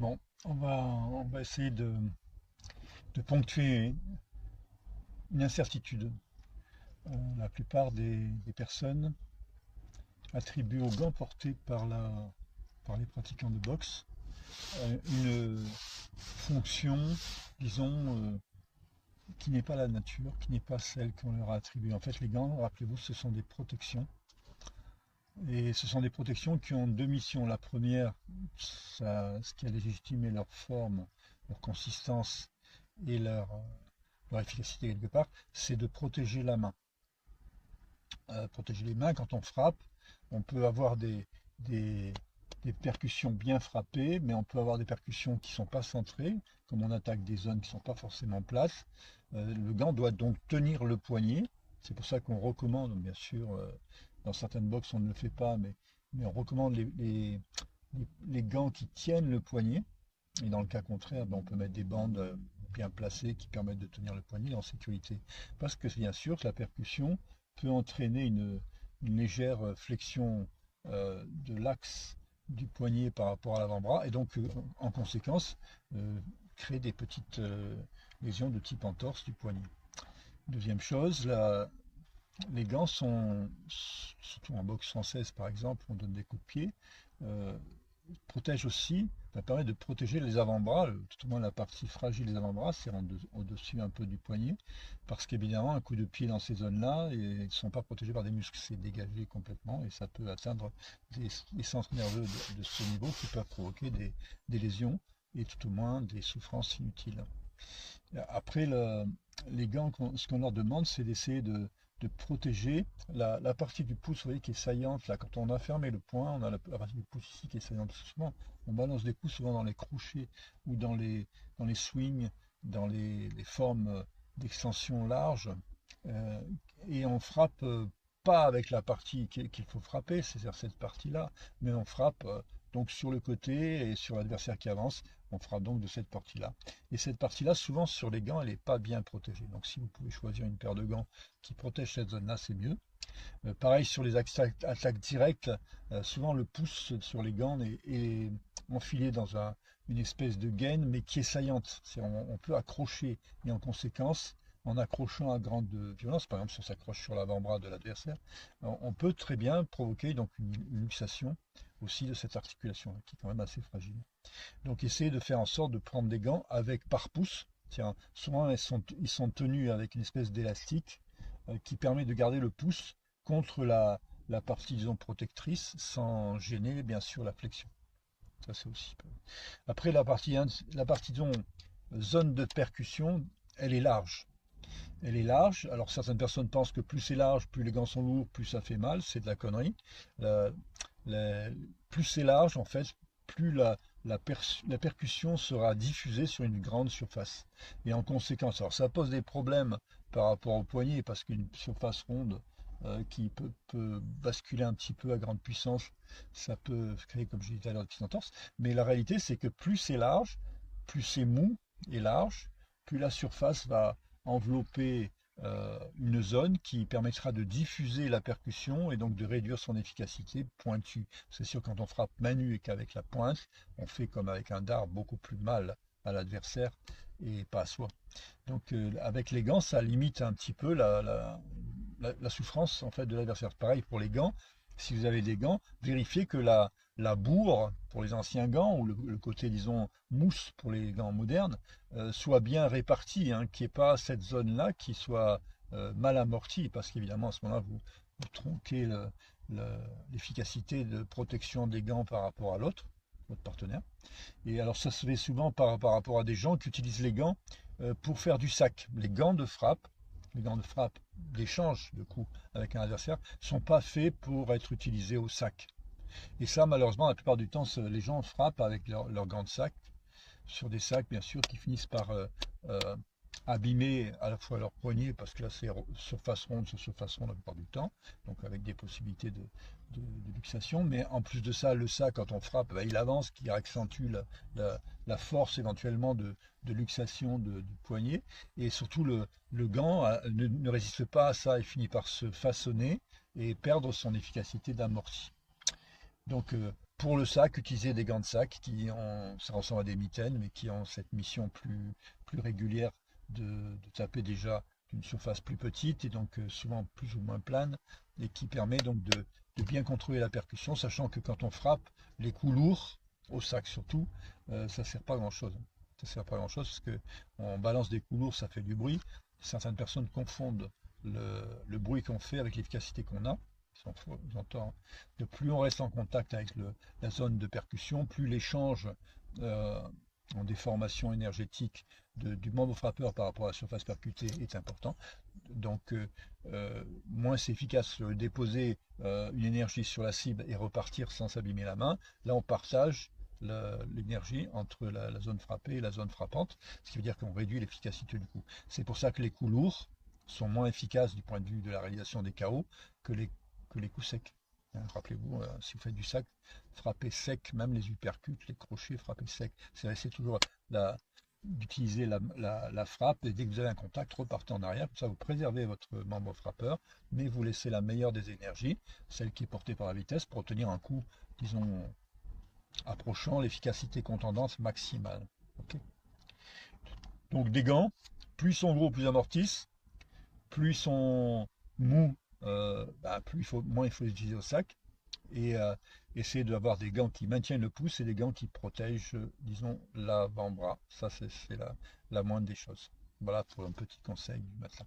Bon, on va essayer de ponctuer une incertitude. La plupart des personnes attribuent aux gants portés par les pratiquants de boxe une fonction, disons, qui n'est pas la nature, qui n'est pas celle qu'on leur a attribuée. En fait, les gants, rappelez-vous, ce sont des protections. Et ce sont des protections qui ont deux missions. La première, ce qui a légitimé leur forme, leur consistance et leur efficacité quelque part, c'est de protéger la main. Protéger les mains quand on frappe, on peut avoir des, des percussions bien frappées, mais on peut avoir des percussions qui ne sont pas centrées, comme on attaque des zones qui ne sont pas forcément plates. Le gant doit donc tenir le poignet. C'est pour ça qu'on recommande, bien sûr, dans certaines boxes on ne le fait pas, mais on recommande les gants qui tiennent le poignet. Et dans le cas contraire, ben, on peut mettre des bandes bien placées qui permettent de tenir le poignet en sécurité. Parce que bien sûr, la percussion peut entraîner une légère flexion de l'axe du poignet par rapport à l'avant-bras et donc en conséquence créer des petites lésions de type entorse du poignet. Deuxième chose, les gants sont, surtout en boxe française par exemple, on donne des coups de pied, euh, protège aussi, ça permet de protéger les avant-bras, tout au moins la partie fragile des avant-bras, c'est au-dessus un peu du poignet, parce qu'évidemment, un coup de pied dans ces zones-là, ils ne sont pas protégés par des muscles, c'est dégagé complètement et ça peut atteindre des centres nerveux de ce niveau qui peuvent provoquer des lésions et tout au moins des souffrances inutiles. Après, les gants, ce qu'on leur demande, c'est d'essayer de protéger la partie du pouce, vous voyez, qui est saillante. Là, quand on a fermé le poing, on a la partie du pouce ici qui est saillante. Souvent, on balance des coups souvent dans les crochets ou dans les swings, dans les formes d'extension large. euh, et on frappe pas avec la partie qu'il faut frapper, c'est-à-dire cette partie-là, mais on frappe donc sur le côté et sur l'adversaire qui avance. On frappe donc de cette partie-là. Et cette partie-là, souvent sur les gants, elle n'est pas bien protégée. Donc si vous pouvez choisir une paire de gants qui protège cette zone-là, c'est mieux. Pareil sur les attaques directes, souvent le pouce sur les gants est enfilé dans une espèce de gaine, mais qui est saillante. On peut accrocher, et en conséquence, en accrochant à grande violence, par exemple si on s'accroche sur l'avant-bras de l'adversaire, on peut très bien provoquer donc une luxation aussi de cette articulation, qui est quand même assez fragile. Donc essayez de faire en sorte de prendre des gants avec par pouce. Tiens, souvent ils sont tenus avec une espèce d'élastique qui permet de garder le pouce contre la partie, disons, protectrice sans gêner, bien sûr, la flexion. Ça, c'est aussi. Après, disons, zone de percussion, elle est large. Elle est large. Alors, certaines personnes pensent que plus c'est large, plus les gants sont lourds, plus ça fait mal. C'est de la connerie. La- la- Plus c'est large, en fait, plus la percussion sera diffusée sur une grande surface. Et en conséquence, alors ça pose des problèmes par rapport au poignet, parce qu'une surface ronde qui peut basculer un petit peu à grande puissance, ça peut créer, comme je disais tout à l'heure, des petites entorses. Mais la réalité, c'est que plus c'est large, plus c'est mou et large, plus la surface va envelopper une zone qui permettra de diffuser la percussion et donc de réduire son efficacité pointue. C'est sûr, quand on frappe main nue et qu'avec la pointe, on fait comme avec un dard beaucoup plus mal à l'adversaire et pas à soi. Donc avec les gants, ça limite un petit peu la souffrance en fait de l'adversaire. Pareil pour les gants, si vous avez des gants, vérifiez que la bourre pour les anciens gants ou le côté disons mousse pour les gants modernes soit bien répartie, hein, qu'il n'y ait pas cette zone-là qui soit mal amortie, parce qu'évidemment à ce moment-là vous tronquez l'efficacité de protection des gants par rapport à l'autre, votre partenaire. Et alors ça se fait souvent par rapport à des gens qui utilisent les gants pour faire du sac. Les gants de frappe, d'échange de coups avec un adversaire, ne sont pas faits pour être utilisés au sac. Et ça, malheureusement, la plupart du temps, les gens frappent avec leurs gants de sac, sur des sacs, bien sûr, qui finissent par euh, abîmer à la fois leur poignet, parce que là, c'est surface ronde sur surface ronde la plupart du temps, donc avec des possibilités de luxation. Mais en plus de ça, le sac, quand on frappe, bah, il avance, qui accentue la force éventuellement de luxation du poignet. Et surtout, le gant ne résiste pas à ça et finit par se façonner et perdre son efficacité d'amorti. Donc, pour le sac, utiliser des gants de sac ça ressemble à des mitaines, mais qui ont cette mission plus régulière de taper déjà d'une surface plus petite et donc souvent plus ou moins plane, et qui permet donc de bien contrôler la percussion, sachant que quand on frappe les coups lourds, au sac surtout, ça ne sert pas à grand-chose. Ça sert pas à grand-chose parce que on balance des coups lourds, ça fait du bruit. Certaines personnes confondent le bruit qu'on fait avec l'efficacité qu'on a. J'entends, de plus on reste en contact avec la zone de percussion, plus l'échange euh, en déformation énergétique du membre frappeur par rapport à la surface percutée est important. Donc, moins c'est efficace de déposer une énergie sur la cible et repartir sans s'abîmer la main. Là, on partage l'énergie entre la zone frappée et la zone frappante, ce qui veut dire qu'on réduit l'efficacité du coup. C'est pour ça que les coups lourds sont moins efficaces du point de vue de la réalisation des KO que les coups secs. Hein, rappelez-vous, si vous faites du sac, frappez sec, même les uppercuts, les crochets, frappez sec. C'est toujours d'utiliser la frappe, et dès que vous avez un contact, repartez en arrière, comme ça vous préservez votre membre frappeur, mais vous laissez la meilleure des énergies, celle qui est portée par la vitesse, pour obtenir un coup, disons, approchant l'efficacité contendance maximale. Okay. Donc des gants, plus ils sont gros, plus amortissent, plus ils sont mous, moins il faut les utiliser au sac, et essayer d'avoir des gants qui maintiennent le pouce et des gants qui protègent, disons, l'avant-bras. Ça, c'est la moindre des choses. Voilà pour un petit conseil du matin.